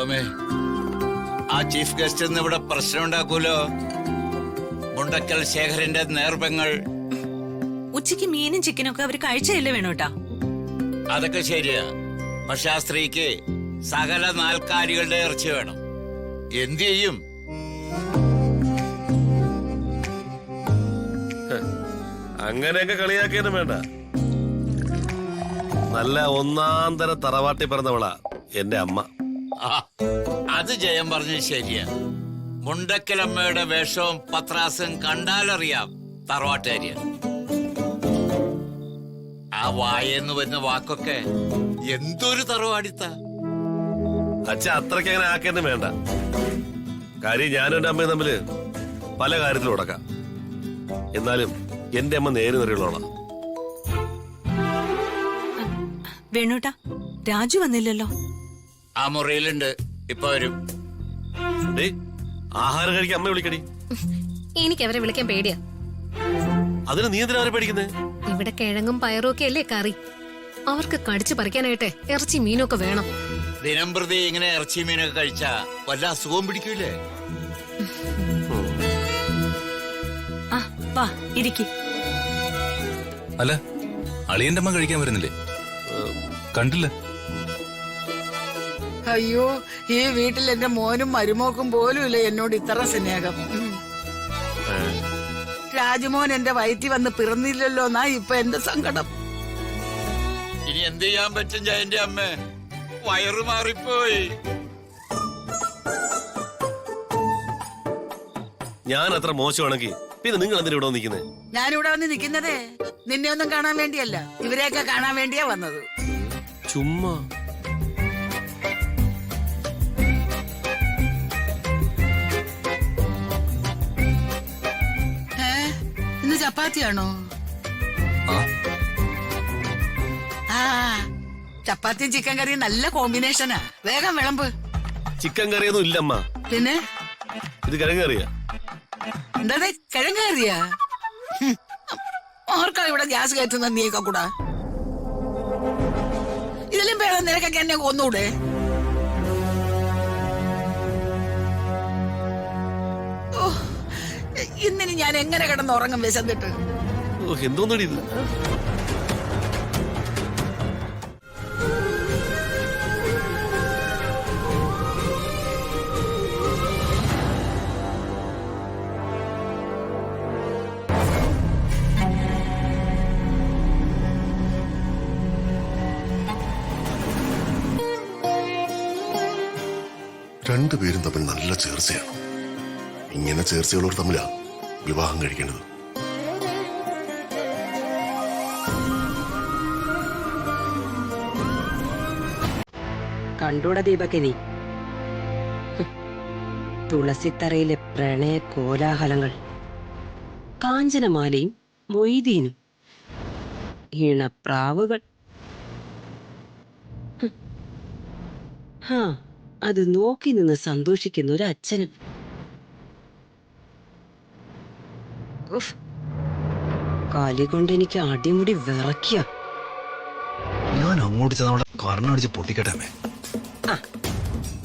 ദൈവമേ, ആ chief guest ഇന്ന് ഇവിടെ പ്രശ്നം ഉണ്ടാക്കൂലോ. മുണ്ടക്കൽ ശേഖരന്റെ നേർബങ്ങൾ. ഉച്ചയ്ക്ക് മീനും ചിക്കനും ഒക്കെ അവര് കഴിച്ചല്ലേ വേണോട്ടാ. അതൊക്കെ ശരിയാ, പക്ഷെ ആ സ്ത്രീക്ക് സകല നാൽക്കാലികളുടെ ഇറച്ചി വേണം. എന്ത് ചെയ്യും? അങ്ങനെയൊക്കെ കളിയാക്കിയൊന്നും വേണ്ട. നല്ല ഒന്നാം തരം തറവാട്ടി പറഞ്ഞവളാ എന്റെ അമ്മ. അത് ജയം പറഞ്ഞത് ശരിയാ. മുണ്ടക്കലമ്മയുടെ വേഷവും പത്രാസും കണ്ടാലറിയാം തറവാട്ടുകാരിയ. ആ വായെന്ന് വരുന്ന വാക്കൊക്കെ എന്തൊരു തറവാടിത്ത. അച്ഛ അത്രയ്ക്ക് അങ്ങനെ ആക്കിയൊന്നും വേണ്ട. കാര്യം ഞാനും എന്റെ അമ്മയും തമ്മില് പല കാര്യത്തിലും ഉടക്കാം. എന്നാലും എന്റെ അമ്മ നേരെ നിറയുള്ളോളാ. വേണോട്ടാ, രാജു വന്നില്ലല്ലോ. ആ മുറിയിലുണ്ട്, ഇപ്പൊ വരും. ആഹാരം കഴിക്കാൻ അമ്മ വിളിക്കടി. എനിക്ക് അവരെ വിളിക്കാൻ പേടിയാ. അതിന് നീ എന്തിനാ അവരെ പേടിക്കുന്നേ? ഇവിടെ കിഴങ്ങും പയറും ഒക്കെ അല്ലേ കറി. അവർക്ക് കടിച്ചു പറിക്കാനായിട്ടെ ഇറച്ചി മീനൊക്കെ വേണം. ദിനം പ്രതി ഇങ്ങനെ ഇറച്ചി മീനൊക്കെ കഴിച്ചാ വല്ല അസുഖവും പിടിക്കൂലേ? ആ വാ ഇരിക്കി. അല്ല, അളിയന്റെ അമ്മ കഴിക്കാൻ വരുന്നില്ലേ? കണ്ടില്ല. അയ്യോ, ഈ വീട്ടിൽ എന്റെ മോനും മരുമോക്കും പോലും ഇല്ല എന്നോട് ഇത്ര സ്നേഹം. രാജുമോൻ എന്റെ വയറ്റി വന്ന് പിറന്നില്ലല്ലോ എന്നാ ഇപ്പൊ എന്റെ സങ്കടം. ഇനി എന്ത് ചെയ്യാൻ പറ്റും ജയന്റെ അമ്മ? വയറ് മാറിപ്പോയി. ഞാൻ അത്ര മോശമാണെങ്കിൽ പിന്നെ നിങ്ങൾ എന്തിനാ ഇവിടെ നിൽക്കുന്നത്? ഞാനിവിടെ വന്ന് നിൽക്കുന്നതേ നിന്നെ ഒന്നും കാണാൻ വേണ്ടിയല്ല, ഇവരെയൊക്കെ കാണാൻ വേണ്ടിയാ വന്നത്. ചുമ്മാ ഇന്ന് ചപ്പാത്തിയാണോ? ആ, ചപ്പാത്തിയും ചിക്കൻ കറിയും നല്ല കോമ്പിനേഷനാ. വേഗം വിളമ്പ്. ചിക്കൻ കറിയൊന്നും ഇല്ലമ്മ. പിന്നെ ഇത് കിഴങ്ങ് കറിയാ. എന്താ കിഴങ്ങ് കറിയാ? ആർക്കാ ഇവിടെ ഗ്യാസ് കയറ്റുന്ന നീക്ക കൂടാ? ഇതിലും പേരും നിനക്കൊക്കെ എന്നെ കൊന്നൂടെ? ഇന്നിന് ഞാൻ എങ്ങനെ കിടന്ന് ഉറങ്ങും വിശന്നിട്ട്? എന്തോന്നടി ഇത്? രണ്ടുപേരും തമ്മിൽ നല്ല ചേർച്ചയാണ്. ഇങ്ങനെ ചേർച്ചയുള്ളവർ തമ്മിലാ വിവാഹം കഴിക്കേണ്ടത്. കണ്ടൂട ദീപകിനി, തുളസിത്തറയിലെ പ്രണയ കോലാഹലങ്ങൾ, കാഞ്ചനമാലയും മൊയ്തീനും, ഇണപ്രാവുകൾ. അത് നോക്കി നിന്ന് സന്തോഷിക്കുന്ന ഒരു അച്ഛനും. കാലി കൊണ്ട് എനിക്ക് അടിമുടി വിറക്കിയ. ഞാൻ അങ്ങോട്ട് ചെന്നവിടെ കർണടിച്ച് പൊട്ടിക്കട്ടെ.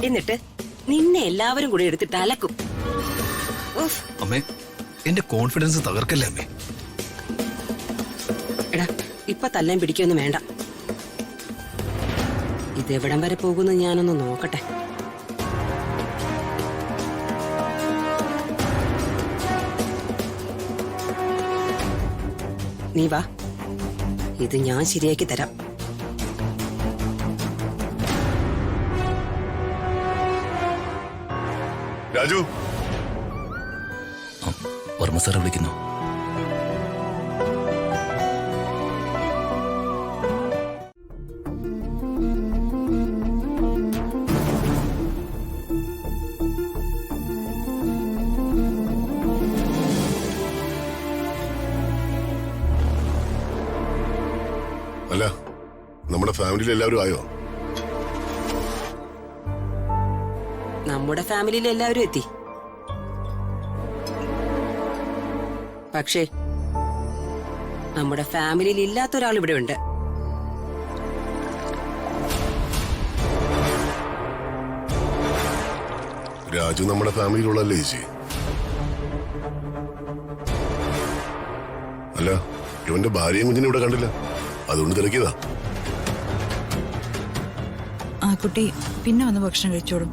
എന്നിട്ട് നിന്നെ എല്ലാവരും കൂടി എടുത്തിട്ട് അലക്കും. അമ്മേ, എന്റെ കോൺഫിഡൻസ് തകർക്കല്ലേ അമ്മേ. എടാ, ഇപ്പൊ തല്ലാൻ പിടിക്കൊന്നും വേണ്ട. ഇതെവിടം വരെ പോകുന്നു ഞാനൊന്ന് നോക്കട്ടെ. നീ വാ, ഇത് ഞാൻ ശരിയാക്കി തരാം. രാജു, വർമ്മ സാറെ വിളിക്കുന്നു. അല്ല, നമ്മുടെ ഫാമിലിയിൽ എല്ലാവരും ആയോ? നമ്മുടെ ഫാമിലിയിൽ എല്ലാവരും എത്തി. പക്ഷേ നമ്മുടെ ഫാമിലിയിൽ ഇല്ലാത്ത ഒരാൾ ഇവിടെ ഉണ്ട്. രാജു നമ്മുടെ ഫാമിലിയിലുള്ളല്ലേ ചേച്ചി? അല്ല, ഇവന്റെ ഭാര്യയും കുഞ്ഞിനെ ഇവിടെ കണ്ടില്ല, അതുകൊണ്ട് തിരക്കിയതാ. ആ കുട്ടി പിന്നെ വന്ന് ഭക്ഷണം കഴിച്ചോളും.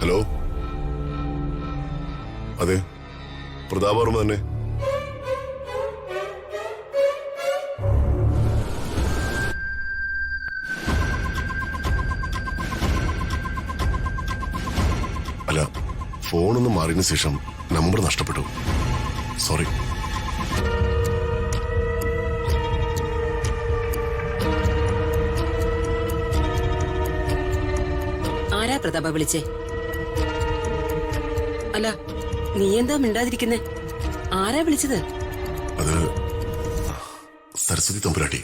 ഹലോ, അതെ, പ്രതാപവർമ്മ തന്നെ. അല്ല, ഫോണൊന്ന് മാറിയതിനു ശേഷം നമ്പർ നഷ്ടപ്പെട്ടു. സോറി. ആരാ പ്രതാപ വിളിച്ചേ? അല്ല, നീ എന്താ മിണ്ടാതിരിക്കുന്നേ? ആരാ വിളിച്ചത്? അത് സരസ്വതി തമ്പുരാട്ടി.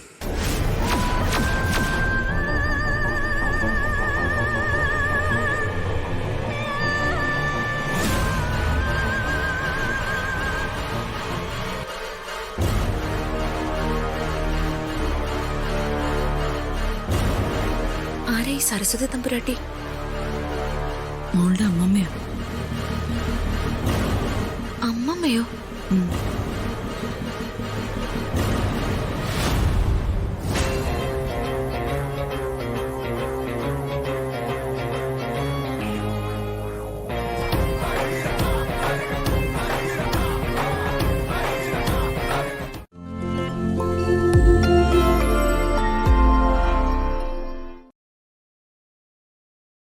ആരാ ഈ സരസ്വതി തമ്പുരാട്ടി? മോളുടെ അമ്മമ്മയോ? അമ്മമ്മയോ? ഉം.